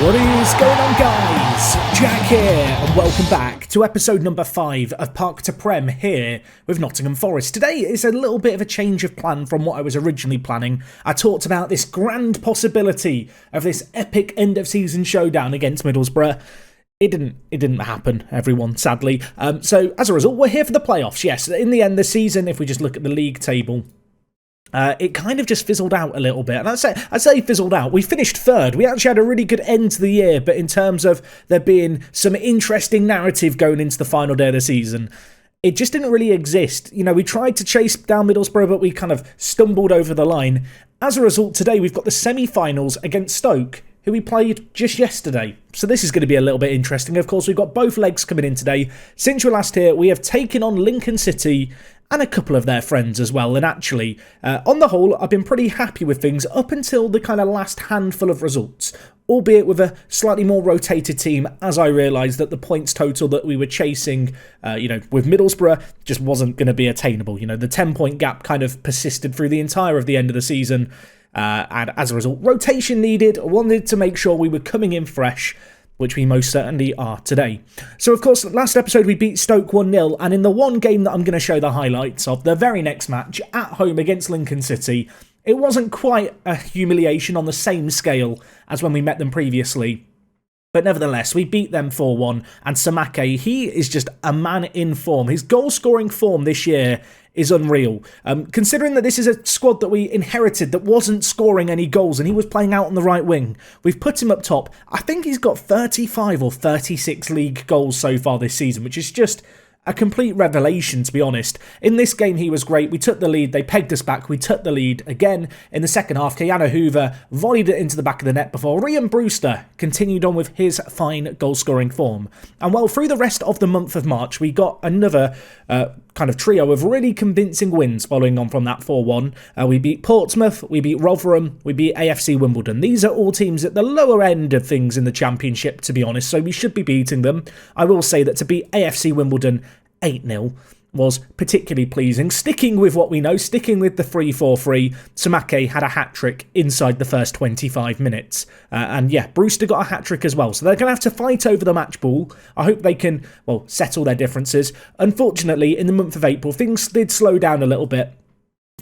What is going on, guys? Jack here, and welcome back to episode number 5 of Park to Prem here with Nottingham Forest. Today is a little bit of a change of plan from what I was originally planning. I talked about this grand possibility of this epic end-of-season showdown against Middlesbrough. It didn't happen, everyone, sadly. So, as a result, we're here for the playoffs, yes. In the end, the season, if we just look at the league table, it kind of just fizzled out a little bit. And I'd say fizzled out. We finished third. We actually had a really good end to the year, but in terms of there being some interesting narrative going into the final day of the season, it just didn't really exist. You know, we tried to chase down Middlesbrough, but we kind of stumbled over the line. As a result, today we've got the semi-finals against Stoke, who we played just yesterday. So this is going to be a little bit interesting. Of course, we've got both legs coming in today. Since we're last here, we have taken on Lincoln City and a couple of their friends as well. And actually, on the whole, I've been pretty happy with things up until the kind of last handful of results, albeit with a slightly more rotated team, as I realised that the points total that we were chasing, with Middlesbrough just wasn't going to be attainable. You know, the 10-point gap kind of persisted through the entire of the end of the season. And as a result, rotation needed. I wanted to make sure we were coming in fresh, which we most certainly are today. So, of course, last episode we beat Stoke 1-0, and in the one game that I'm going to show the highlights of, the very next match, at home against Lincoln City, it wasn't quite a humiliation on the same scale as when we met them previously. But nevertheless, we beat them 4-1, and Samake, he is just a man in form. His goal-scoring form this year is unreal. Considering that this is a squad that we inherited that wasn't scoring any goals, and he was playing out on the right wing, we've put him up top. I think he's got 35 or 36 league goals so far this season, which is just a complete revelation, to be honest. In this game, he was great. We took the lead. They pegged us back. We took the lead again in the second half. Keanu Hoover volleyed it into the back of the net before Ryan Brewster continued on with his fine goal-scoring form. And well, through the rest of the month of March, we got another kind of trio of really convincing wins following on from that 4-1. We beat Portsmouth, we beat Rotherham, we beat AFC Wimbledon. These are all teams at the lower end of things in the Championship, to be honest, so we should be beating them. I will say that to beat AFC Wimbledon 8-0 was particularly pleasing. Sticking with what we know, sticking with the 3-4-3, Samake had a hat-trick inside the first 25 minutes. And yeah, Brewster got a hat-trick as well. So they're going to have to fight over the match ball. I hope they can, settle their differences. Unfortunately, in the month of April, things did slow down a little bit.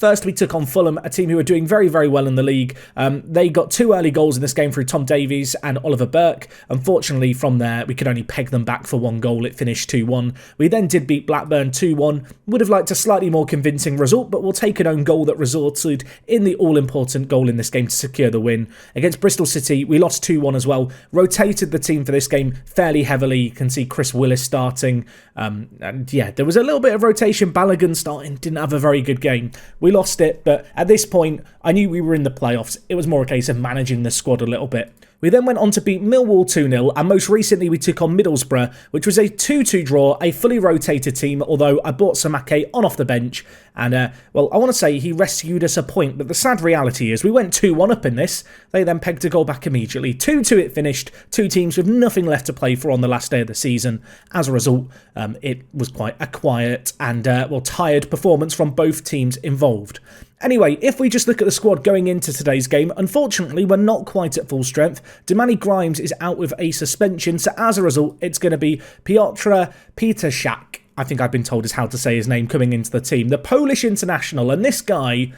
First, we took on Fulham, a team who were doing very, very well in the league. They got 2 early goals in this game through Tom Davies and Oliver Burke. Unfortunately, from there, we could only peg them back for 1 goal. It finished 2-1. We then did beat Blackburn 2-1. Would have liked a slightly more convincing result, but we'll take an own goal that resulted in the all-important goal in this game to secure the win. Against Bristol City, we lost 2-1 as well. Rotated the team for this game fairly heavily. You can see Chris Willis starting. And yeah, there was a little bit of rotation. Balogun starting, didn't have a very good game. We lost it, but at this point, I knew we were in the playoffs. It was more a case of managing the squad a little bit. We then went on to beat Millwall 2-0, and most recently we took on Middlesbrough, which was a 2-2 draw, a fully rotated team, although I brought Samake on off the bench, and I want to say he rescued us a point, but the sad reality is we went 2-1 up in this. They then pegged a goal back immediately. 2-2 it finished, 2 teams with nothing left to play for on the last day of the season. As a result, it was quite a quiet and tired performance from both teams involved. Anyway, if we just look at the squad going into today's game, unfortunately, we're not quite at full strength. Damani Grimes is out with a suspension, so as a result, it's going to be Piotr Peterszak, I think I've been told is how to say his name, coming into the team. The Polish international, and this guy,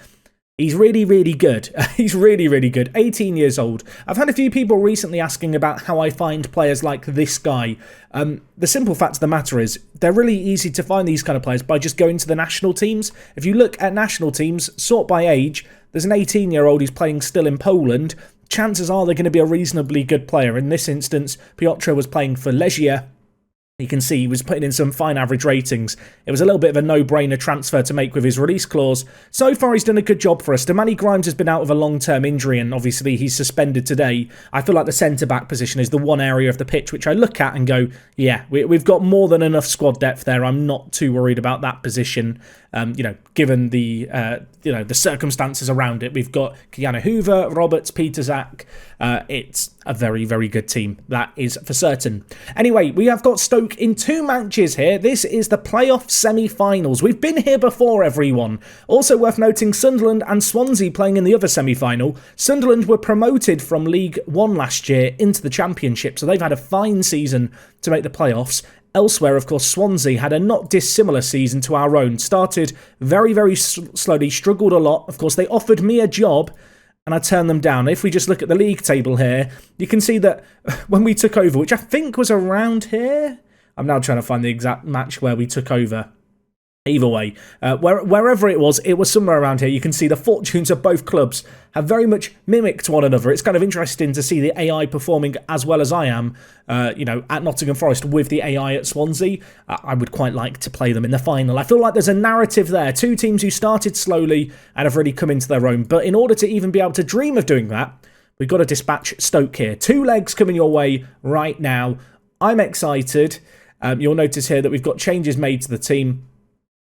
he's really, really good. He's really, really good. 18 years old. I've had a few people recently asking about how I find players like this guy. The simple fact of the matter is, they're really easy to find these kind of players by just going to the national teams. If you look at national teams, sort by age, there's an 18-year-old who's playing still in Poland. Chances are they're going to be a reasonably good player. In this instance, Piotr was playing for Legia. You can see he was putting in some fine average ratings. It was a little bit of a no-brainer transfer to make with his release clause. So far, he's done a good job for us. Damani Grimes has been out of a long-term injury, and obviously he's suspended today. I feel like the centre-back position is the one area of the pitch which I look at and go, yeah, we've got more than enough squad depth there. I'm not too worried about that position. given the the circumstances around it. We've got Keanu Hoover, Roberts, Peter Zach. It's a very, very good team, that is for certain. Anyway, we have got Stoke in 2 matches here. This is the playoff semi-finals. We've been here before, everyone. Also worth noting, Sunderland and Swansea playing in the other semi-final. Sunderland were promoted from League One last year into the Championship, so they've had a fine season to make the playoffs. Elsewhere, of course, Swansea had a not dissimilar season to our own. Started very, very slowly, struggled a lot. Of course, they offered me a job, and I turned them down. If we just look at the league table here, you can see that when we took over, which I think was around here, I'm now trying to find the exact match where we took over. Either way, wherever it was somewhere around here. You can see the fortunes of both clubs have very much mimicked one another. It's kind of interesting to see the AI performing as well as I am, at Nottingham Forest with the AI at Swansea. I would quite like to play them in the final. I feel like there's a narrative there. 2 teams who started slowly and have really come into their own. But in order to even be able to dream of doing that, we've got to dispatch Stoke here. 2 legs coming your way right now. I'm excited. You'll notice here that we've got changes made to the team.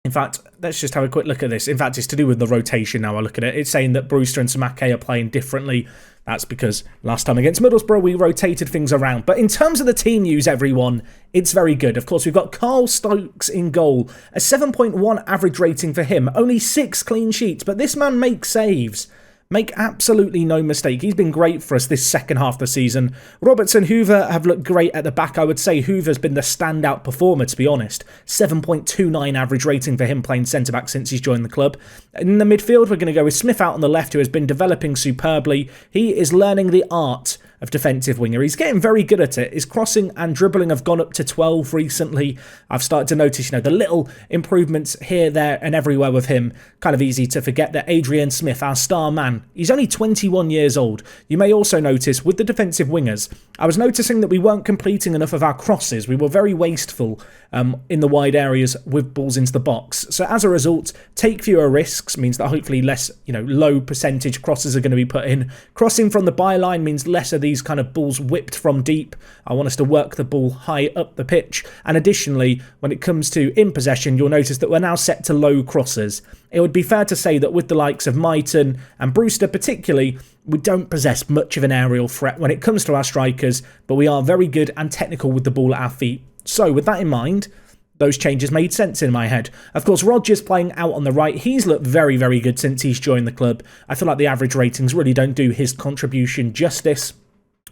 In fact, let's just have a quick look at this. In fact, it's to do with the rotation now I look at it. It's saying that Brewster and Samake are playing differently. That's because last time against Middlesbrough, we rotated things around. But in terms of the team news, everyone, it's very good. Of course, we've got Carl Stokes in goal. A 7.1 average rating for him. Only 6 clean sheets, but this man makes saves. Make absolutely no mistake. He's been great for us this second half of the season. Roberts and Hoover have looked great at the back. I would say Hoover's been the standout performer, to be honest. 7.29 average rating for him playing centre-back since he's joined the club. In the midfield, we're going to go with Smith out on the left, who has been developing superbly. He is learning the art of defensive winger. He's getting very good at it. His crossing and dribbling have gone up to 12 recently. I've started to notice, the little improvements here, there and everywhere with him. Kind of easy to forget that Adrian Smith, our star man, he's only 21 years old. You may also notice with the defensive wingers, I was noticing that we weren't completing enough of our crosses. We were very wasteful in the wide areas with balls into the box. So as a result, take fewer risks means that hopefully less, low percentage crosses are going to be put in. Crossing from the byline means less of these kind of balls whipped from deep. I want us to work the ball high up the pitch. And additionally, when it comes to in possession, you'll notice that we're now set to low crosses. It would be fair to say that with the likes of Myton and Brewster particularly, we don't possess much of an aerial threat when it comes to our strikers, but we are very good and technical with the ball at our feet. So with that in mind, those changes made sense in my head. Of course, Rodgers playing out on the right. He's looked very, very good since he's joined the club. I feel like the average ratings really don't do his contribution justice.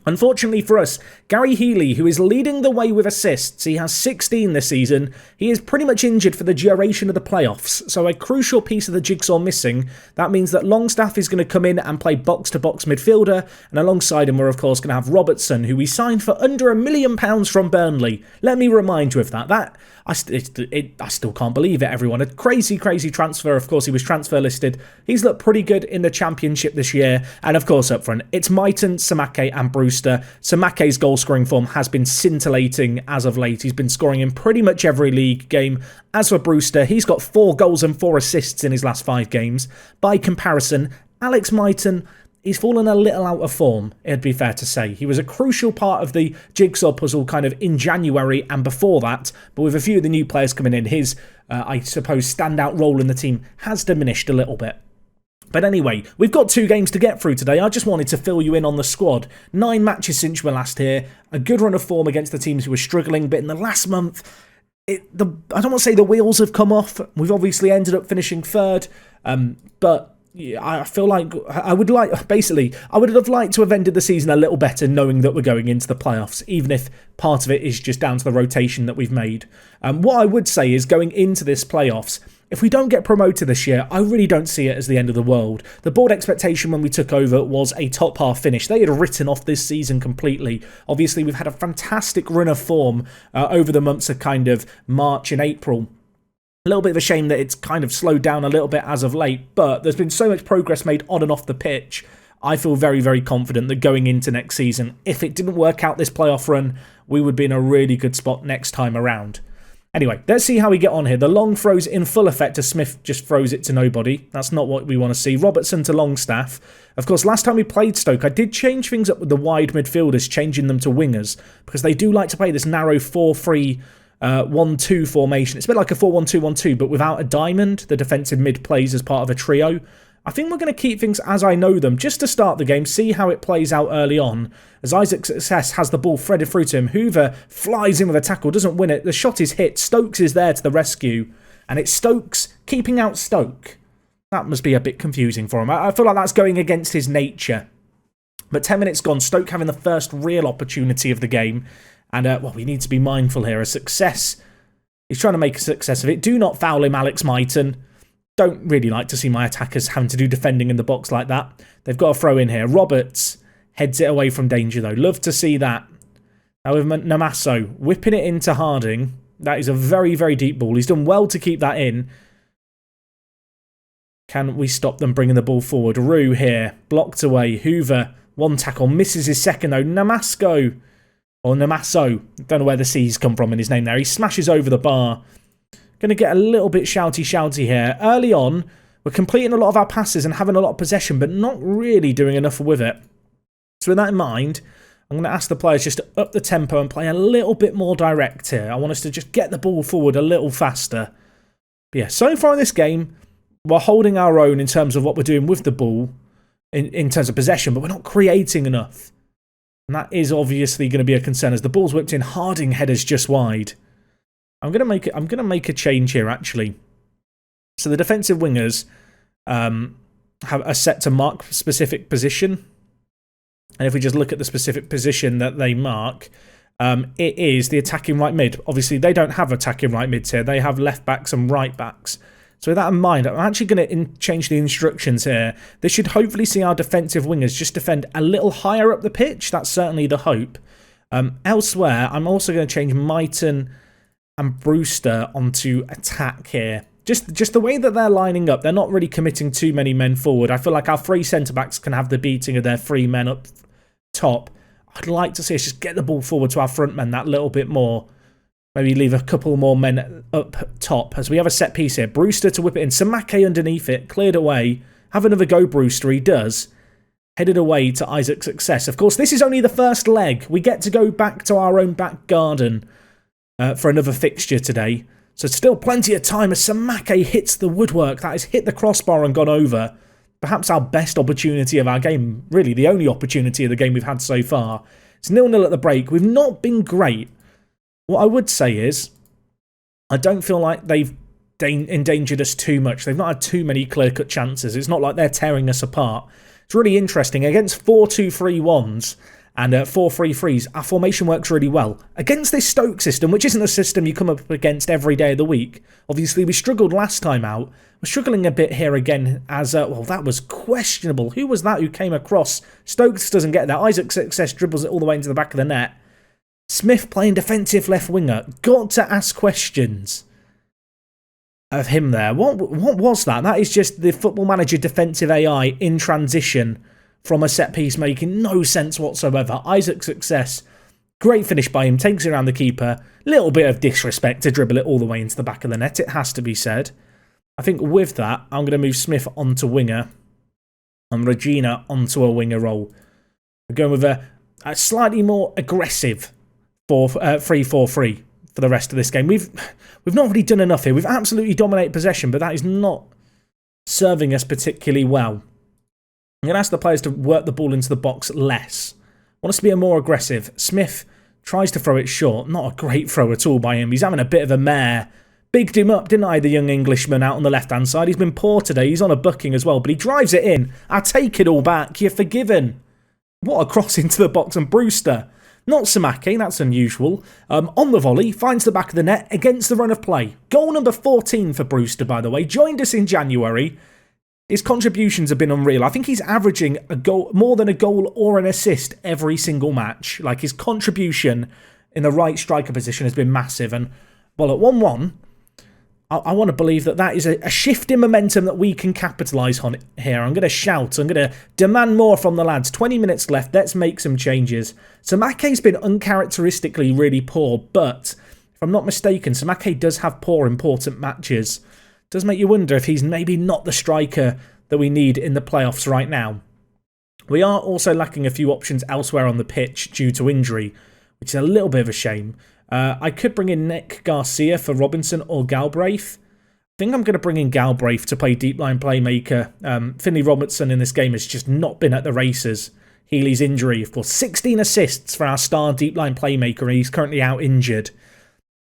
Unfortunately for us, Gary Healy, who is leading the way with assists, he has 16 this season. He is pretty much injured for the duration of the playoffs, so a crucial piece of the jigsaw missing. That means that Longstaff is going to come in and play box-to-box midfielder, and alongside him we're of course going to have Robertson, who we signed for under £1 million from Burnley. Let me remind you of that. I still can't believe it, everyone. A crazy, crazy transfer. Of course, he was transfer listed. He's looked pretty good in the Championship this year. And of course, up front, it's Myton, Samake and Brewster. Samake's goal-scoring form has been scintillating as of late. He's been scoring in pretty much every league game. As for Brewster, he's got 4 goals and 4 assists in his last 5 games. By comparison, Alex Myton, he's fallen a little out of form, it'd be fair to say. He was a crucial part of the jigsaw puzzle kind of in January and before that, but with a few of the new players coming in, his, I suppose, standout role in the team has diminished a little bit. But anyway, we've got 2 games to get through today. I just wanted to fill you in on the squad. 9 matches since you were last here, a good run of form against the teams who were struggling, but in the last month, I don't want to say the wheels have come off. We've obviously ended up finishing 3rd, but yeah, I feel like I would have liked to have ended the season a little better knowing that we're going into the playoffs, even if part of it is just down to the rotation that we've made. What I would say is going into this playoffs, if we don't get promoted this year, I really don't see it as the end of the world. The board expectation when we took over was a top half finish. They had written off this season completely. Obviously, we've had a fantastic run of form over the months of kind of March and April. A little bit of a shame that it's kind of slowed down a little bit as of late, but there's been so much progress made on and off the pitch. I feel very, very confident that going into next season, if it didn't work out this playoff run, we would be in a really good spot next time around. Anyway, let's see how we get on here. The long throws in full effect as Smith just throws it to nobody. That's not what we want to see. Robertson to Longstaff. Of course, last time we played Stoke, I did change things up with the wide midfielders, changing them to wingers, because they do like to play this narrow 4-3 1-2 formation. It's a bit like a 4-1-2-1-2, but without a diamond. The defensive mid plays as part of a trio. I think we're going to keep things as I know them, just to start the game, see how it plays out early on. As Isaac's Success has the ball threaded through to him, Hoover flies in with a tackle, doesn't win it. The shot is hit. Stokes is there to the rescue, and it's Stokes keeping out Stoke. That must be a bit confusing for him. I feel like that's going against his nature. But 10 minutes gone, Stoke having the first real opportunity of the game. And, well, we need to be mindful here. A success. He's trying to make a success of it. Do not foul him, Alex Myton. Don't really like to see my attackers having to do defending in the box like that. They've got a throw in here. Roberts heads it away from danger, though. Love to see that. Now with Namaso whipping it into Harding. That is a very, very deep ball. He's done well to keep that in. Can we stop them bringing the ball forward? Rue here. Blocked away. Hoover. One tackle. Misses his second, though. Namaso. Or Namaso. Don't know where the C's come from in his name there. He smashes over the bar. Going to get a little bit shouty here. Early on, we're completing a lot of our passes and having a lot of possession, but not really doing enough with it. So with that in mind, I'm going to ask the players just to up the tempo and play a little bit more direct here. I want us to just get the ball forward a little faster. But yeah, so far in this game, we're holding our own in terms of what we're doing with the ball, in terms of possession, but we're not creating enough. And that is obviously going to be a concern as the ball's whipped in. Harding headers just wide. I'm going to make a change here, actually. So the defensive wingers are set to mark specific position. And if we just look at the specific position that they mark, it is the attacking right mid. Obviously, they don't have attacking right mids here. They have left backs and right backs. So with that in mind, I'm actually going to change the instructions here. This should hopefully see our defensive wingers just defend a little higher up the pitch. That's certainly the hope. Elsewhere, I'm also going to change Myton and Brewster onto attack here. Just the way that they're lining up, they're not really committing too many men forward. I feel like our three centre-backs can have the beating of their three men up top. I'd like to see us just get the ball forward to our front men that little bit more. Maybe leave a couple more men up top as we have a set piece here. Brewster to whip it in. Samake underneath it. Cleared away. Have another go, Brewster. He does. Headed away to Isaac's Success. Of course, this is only the first leg. We get to go back to our own back garden for another fixture today. So still plenty of time as Samake hits the woodwork. That has hit the crossbar and gone over. Perhaps our best opportunity of our game. Really, the only opportunity of the game we've had so far. It's 0-0 at the break. We've not been great. What I would say is, I don't feel like they've endangered us too much. They've not had too many clear-cut chances. It's not like they're tearing us apart. It's really interesting. Against 4-2-3-1s and 4-3-3s, our formation works really well. Against this Stoke system, which isn't a system you come up against every day of the week, obviously we struggled last time out. We're struggling a bit here again as, well, that was questionable. Who was that who came across? Stokes doesn't get that. Isaac's Success dribbles it all the way into the back of the net. Smith playing defensive left winger. Got to ask questions of him there. What was that? That is just the Football Manager defensive AI in transition from a set piece, making no sense whatsoever. Isaac's Success. Great finish by him. Takes it around the keeper. Little bit of disrespect to dribble it all the way into the back of the net. It has to be said. I think with that, I'm going to move Smith onto winger and Regina onto a winger role. We're going with a slightly more aggressive 3-4-3 for the rest of this game. We've not really done enough here. We've absolutely dominated possession, but that is not serving us particularly well. I'm going to ask the players to work the ball into the box less. I want us to be more aggressive. Smith tries to throw it short. Not a great throw at all by him. He's having a bit of a mare. Bigged him up, didn't I, the young Englishman out on the left-hand side. He's been poor today. He's on a booking as well, but he drives it in. I take it all back. You're forgiven. What a cross into the box. And Brewster, not Samake, that's unusual. On the volley, finds the back of the net against the run of play. Goal number 14 for Brewster, by the way. Joined us in January. His contributions have been unreal. I think he's averaging a goal, more than a goal or an assist every single match. Like, his contribution in the right striker position has been massive. And, well, at 1-1, I want to believe that that is a shift in momentum that we can capitalise on here. I'm going to shout. I'm going to demand more from the lads. 20 minutes left. Let's make some changes. Samake's been uncharacteristically really poor, but if I'm not mistaken, Samake does have poor important matches. It does make you wonder if he's maybe not the striker that we need in the playoffs right now. We are also lacking a few options elsewhere on the pitch due to injury, which is a little bit of a shame. I could bring in Nick Garcia for Robinson or Galbraith. I think I'm going to bring in Galbraith to play deep line playmaker. Finley Robertson in this game has just not been at the races. Healy's injury, of course, 16 assists for our star deep line playmaker, and he's currently out injured.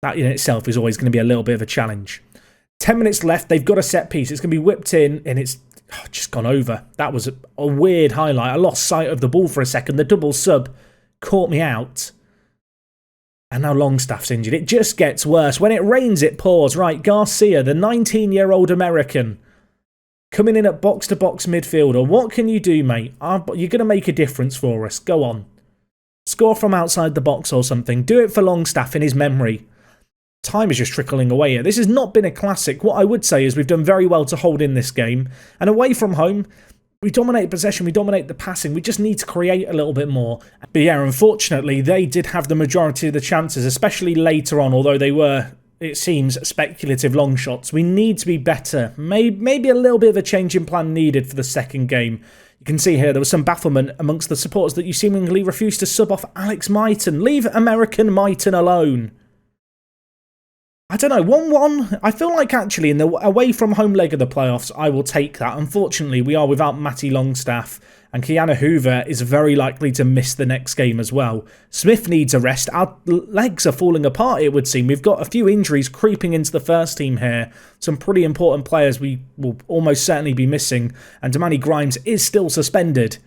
That in itself is always going to be a little bit of a challenge. 10 minutes left, they've got a set piece. It's going to be whipped in, and it's just gone over. That was a weird highlight. I lost sight of the ball for a second. The double sub caught me out. And now Longstaff's injured. It just gets worse. When it rains, it pours. Right, Garcia, the 19-year-old American, coming in at box-to-box midfielder. What can you do, mate? You're going to make a difference for us. Go on. Score from outside the box or something. Do it for Longstaff in his memory. Time is just trickling away here. This has not been a classic. What I would say is we've done very well to hold in this game. And away from home, we dominate possession, we dominate the passing. We just need to create a little bit more. But yeah, unfortunately, they did have the majority of the chances, especially later on, although they were, it seems, speculative long shots. We need to be better. Maybe a little bit of a change in plan needed for the second game. You can see here there was some bafflement amongst the supporters that you seemingly refused to sub off Alex Myton. Leave American Myton alone. I don't know, 1-1, I feel like actually in the away from home leg of the playoffs, I will take that. Unfortunately, we are without Matty Longstaff, and Kiana Hoover is very likely to miss the next game as well. Smith needs a rest. Our legs are falling apart, it would seem. We've got a few injuries creeping into the first team here. Some pretty important players we will almost certainly be missing, and Damani Grimes is still suspended,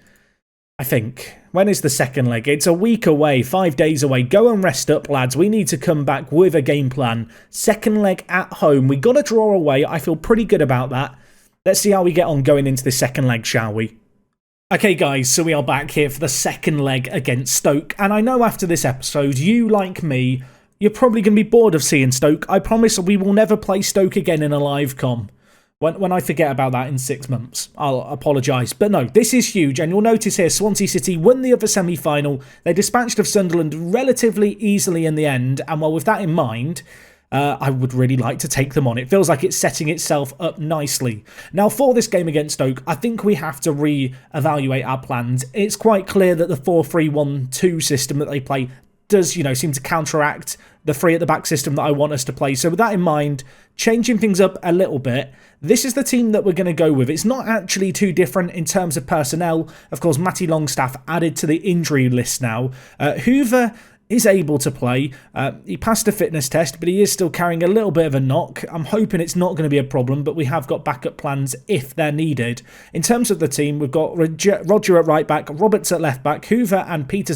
I think. When is the second leg? It's a week away, 5 days away. Go and rest up, lads. We need to come back with a game plan. Second leg at home. We got to draw away. I feel pretty good about that. Let's see how we get on going into the second leg, shall we? Okay, guys, so we are back here for the second leg against Stoke. And I know after this episode, you, like me, you're probably going to be bored of seeing Stoke. I promise we will never play Stoke again in a live com. When I forget about that in 6 months, I'll apologise. But no, this is huge. And you'll notice here, Swansea City won the other semi-final. They dispatched of Sunderland relatively easily in the end. And well, with that in mind, I would really like to take them on. It feels like it's setting itself up nicely. Now, for this game against Stoke, I think we have to re-evaluate our plans. It's quite clear that the 4-3-1-2 system that they play does, seem to counteract the three at the back system that I want us to play. So with that in mind, changing things up a little bit, this is the team that we're going to go with. It's not actually too different in terms of personnel. Of course, Matty Longstaff added to the injury list now. Hoover is able to play. He passed a fitness test, but he is still carrying a little bit of a knock. I'm hoping it's not going to be a problem, but we have got backup plans if they're needed. In terms of the team, we've got Roger at right back, Roberts at left back, Hoover and Peter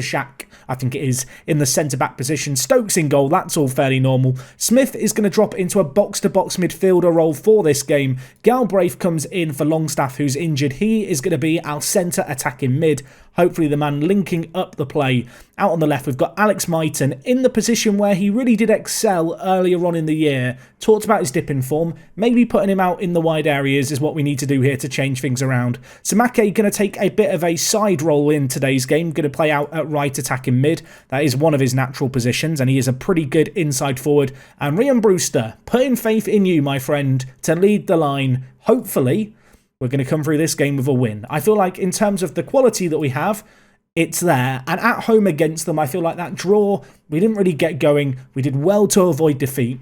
Shack, I think it is, in the centre-back position. Stokes in goal, that's all fairly normal. Smith is going to drop into a box-to-box midfielder role for this game. Galbraith comes in for Longstaff, who's injured. He is going to be our centre attacking mid. Hopefully the man linking up the play. Out on the left, we've got Alex Myton in the position where he really did excel earlier on in the year. Talked about his dip in form. Maybe putting him out in the wide areas is what we need to do here to change things around. Samake going to take a bit of a side role in today's game. Going to play out at right attacking mid. That is one of his natural positions, and he is a pretty good inside forward. And Ryan Brewster, putting faith in you, my friend, to lead the line. Hopefully, we're going to come through this game with a win. I feel like in terms of the quality that we have, it's there. And at home against them, I feel like that draw, we didn't really get going. We did well to avoid defeat.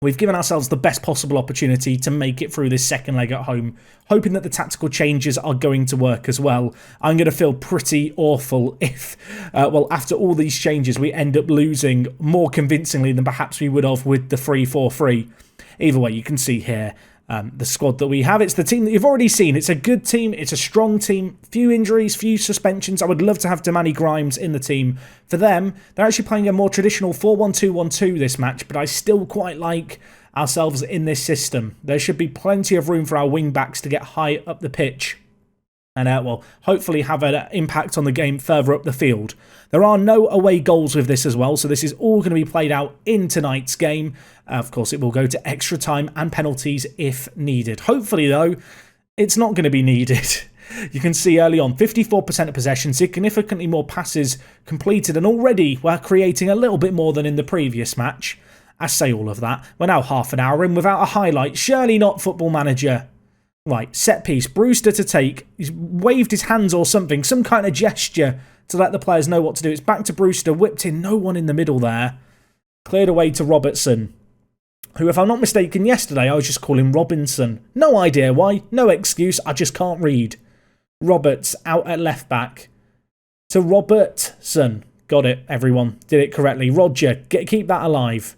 We've given ourselves the best possible opportunity to make it through this second leg at home, hoping that the tactical changes are going to work as well. I'm going to feel pretty awful if, after all these changes, we end up losing more convincingly than perhaps we would have with the 3-4-3. Either way, you can see here the squad that we have. It's the team that you've already seen. It's a good team. It's a strong team. Few injuries, few suspensions. I would love to have Damani Grimes in the team. For them, they're actually playing a more traditional 4-1-2-1-2 this match, but I still quite like ourselves in this system. There should be plenty of room for our wing-backs to get high up the pitch and hopefully have an impact on the game further up the field. There are no away goals with this as well, so this is all going to be played out in tonight's game. Of course, it will go to extra time and penalties if needed. Hopefully, though, it's not going to be needed. You can see early on, 54% of possession, significantly more passes completed, and already we're creating a little bit more than in the previous match. I say all of that. We're now half an hour in without a highlight. Surely not, Football Manager. Right, set piece. Brewster to take. He's waved his hands or something. Some kind of gesture to let the players know what to do. It's back to Brewster. Whipped in. No one in the middle there. Cleared away to Robertson, who, if I'm not mistaken, yesterday I was just calling Robinson. No idea why. No excuse. I just can't read. Roberts out at left back. To Robertson. Got it, everyone. Did it correctly. Roger, keep that alive.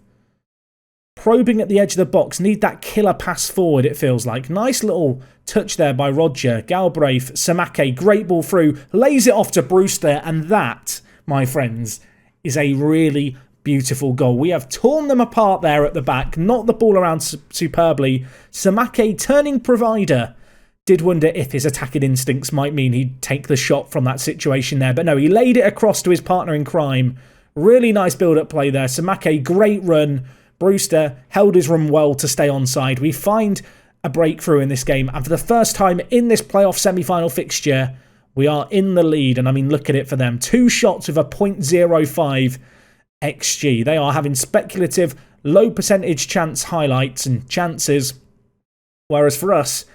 Probing at the edge of the box. Need that killer pass forward, it feels like. Nice little touch there by Roger. Galbraith, Samake, great ball through. Lays it off to Brewster. And that, my friends, is a really beautiful goal. We have torn them apart there at the back. Knocked the ball around superbly. Samake, turning provider. Did wonder if his attacking instincts might mean he'd take the shot from that situation there. But no, he laid it across to his partner in crime. Really nice build-up play there. Samake, great run. Brewster held his run well to stay onside. We find a breakthrough in this game. And for the first time in this playoff semi-final fixture, we are in the lead. And I mean, look at it for them. 2 shots with a .05 XG. They are having speculative, low percentage chance highlights and chances. Whereas for us,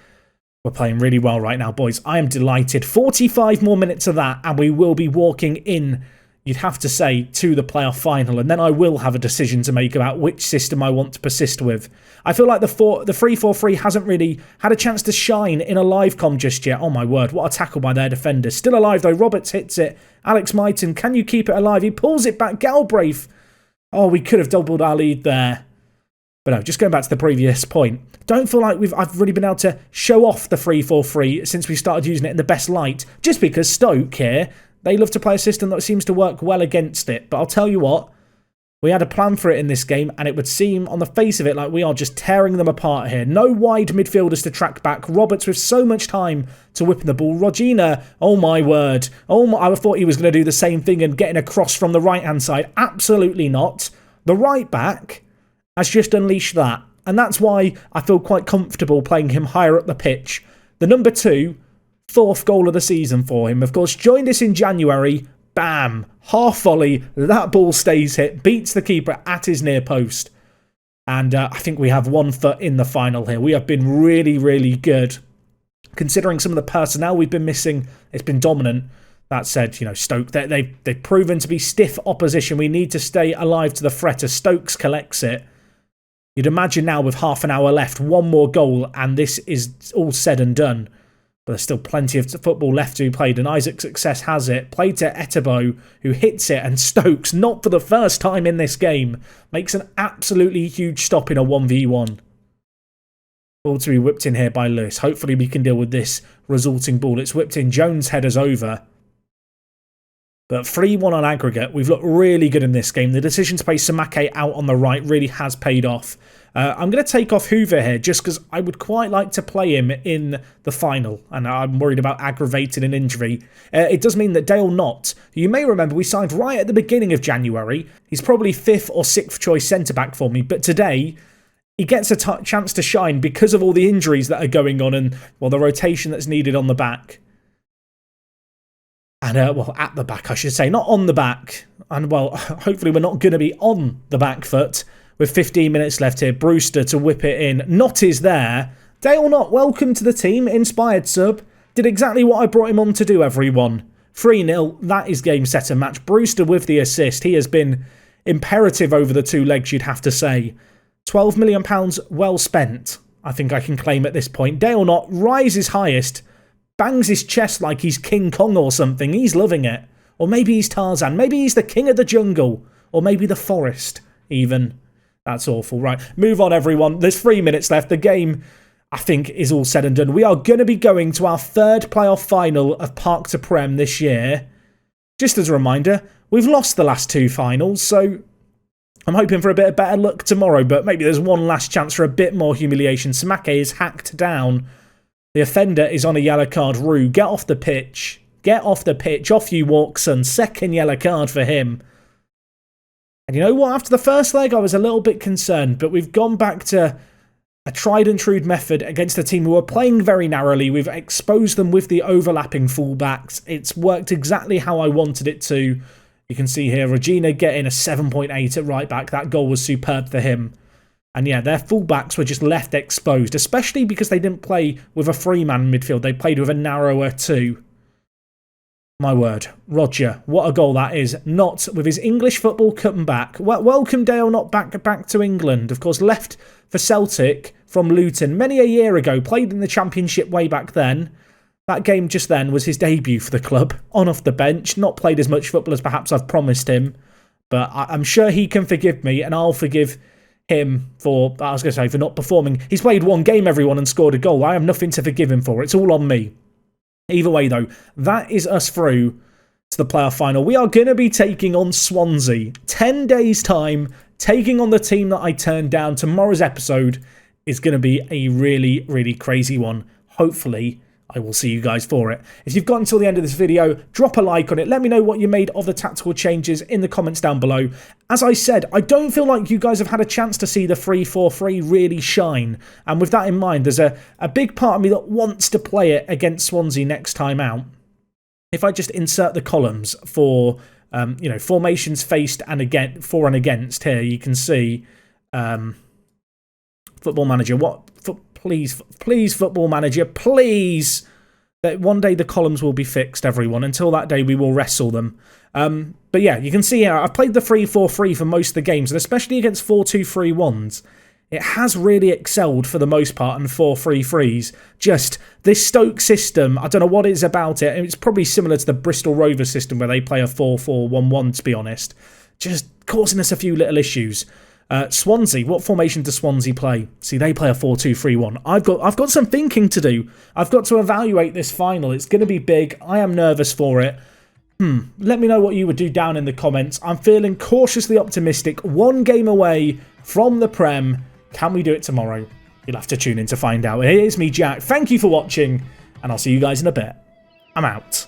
we're playing really well right now, boys. I am delighted. 45 more minutes of that, and we will be walking in, you'd have to say, to the playoff final. And then I will have a decision to make about which system I want to persist with. I feel like the 3-4-3 hasn't really had a chance to shine in a live com just yet. Oh my word, what a tackle by their defenders. Still alive though, Roberts hits it. Alex Myton, can you keep it alive? He pulls it back, Galbraith. Oh, we could have doubled our lead there. But no, just going back to the previous point. Don't feel like I've really been able to show off the 3-4-3 since we started using it in the best light. Just because Stoke here, they love to play a system that seems to work well against it. But I'll tell you what, we had a plan for it in this game, and it would seem on the face of it like we are just tearing them apart here. No wide midfielders to track back. Roberts with so much time to whip in the ball. Rogina, oh my word. I thought he was going to do the same thing and getting across from the right-hand side. Absolutely not. The right back has just unleashed that. And that's why I feel quite comfortable playing him higher up the pitch. The number 2, 4th goal of the season for him. Of course, joined us in January. Bam. Half volley. That ball stays hit. Beats the keeper at his near post. And I think we have 1 foot in the final here. We have been really, really good. Considering some of the personnel we've been missing, it's been dominant. That said, you know, Stoke, they've proven to be stiff opposition. We need to stay alive to the threat as Stokes collects it. You'd imagine now with half an hour left, 1 more goal, and this is all said and done. But there's still plenty of football left to be played, and Isaac's success has it. Played to Etebo, who hits it, and Stokes, not for the first time in this game, makes an absolutely huge stop in a 1v1. Ball to be whipped in here by Lewis. Hopefully we can deal with this resulting ball. It's whipped in. Jones headers over. But 3-1 on aggregate. We've looked really good in this game. The decision to play Samake out on the right really has paid off. I'm going to take off Hoover here just because I would quite like to play him in the final. And I'm worried about aggravating an injury. It does mean that Dale Knott, who you may remember we signed right at the beginning of January. He's probably 5th or 6th choice centre-back for me. But today, he gets a chance to shine because of all the injuries that are going on and, well, the rotation that's needed on the back. And, well, at the back, I should say. Not on the back. And, well, hopefully we're not going to be on the back foot with 15 minutes left here. Brewster to whip it in. Knott is there. Dale Knott, welcome to the team. Inspired sub. Did exactly what I brought him on to do, everyone. 3-0. That is game, set and match. Brewster with the assist. He has been imperative over the 2 legs, you'd have to say. £12 million well spent, I think I can claim at this point. Dale Knott rises highest. Bangs his chest like he's King Kong or something. He's loving it. Or maybe he's Tarzan. Maybe he's the king of the jungle. Or maybe the forest, even. That's awful. Right, move on, everyone. There's 3 minutes left. The game, I think, is all said and done. We are going to be going to our 3rd playoff final of Park to Prem this year. Just as a reminder, we've lost the last 2 finals, so I'm hoping for a bit of better luck tomorrow, but maybe there's one last chance for a bit more humiliation. Samake is hacked down. The offender is on a yellow card. Rue, get off the pitch. Get off the pitch. Off you walk, son. 2nd yellow card for him. And you know what? After the first leg, I was a little bit concerned, but we've gone back to a tried and true method against a team who are playing very narrowly. We've exposed them with the overlapping fullbacks. It's worked exactly how I wanted it to. You can see here, Regina getting a 7.8 at right back. That goal was superb for him. And yeah, their fullbacks were just left exposed, especially because they didn't play with a 3-man midfield. They played with a narrower 2. My word. Roger, what a goal that is. Not with his English football coming back. Welcome Dale, not back to England. Of course, left for Celtic from Luton many a year ago. Played in the Championship way back then. That game just then was his debut for the club. On off the bench. Not played as much football as perhaps I've promised him. But I'm sure he can forgive me, and I'll forgive him for, I was going to say, for not performing. He's played one game, everyone, and scored a goal. I have nothing to forgive him for. It's all on me. Either way, though, that is us through to the playoff final. We are going to be taking on Swansea. 10 days' time, taking on the team that I turned down. Tomorrow's episode is going to be a really, really crazy one. Hopefully, I will see you guys for it. If you've gotten until the end of this video, drop a like on it. Let me know what you made of the tactical changes in the comments down below. As I said, I don't feel like you guys have had a chance to see the 3-4-3 really shine. And with that in mind, there's a big part of me that wants to play it against Swansea next time out. If I just insert the columns for, formations faced and for and against here, you can see Football Manager. Please, Football Manager, please. That one day the columns will be fixed, everyone. Until that day, we will wrestle them. But yeah, you can see here, I've played the 3-4-3 for most of the games, and especially against 4-2-3-1s. It has really excelled for the most part in 4-3-3s. Just this Stoke system, I don't know what it is about it. It's probably similar to the Bristol Rovers system where they play a 4-4-1-1, to be honest. Just causing us a few little issues. Swansea, what formation does Swansea play? See, they play a 4-2-3-1. I've got some thinking to do. I've got to evaluate this final. It's going to be big. I am nervous for it. Let me know what you would do down in the comments. I'm feeling cautiously optimistic. One game away from the Prem. Can we do it tomorrow? You'll have to tune in to find out. Here's me, Jack. Thank you for watching, and I'll see you guys in a bit. I'm out.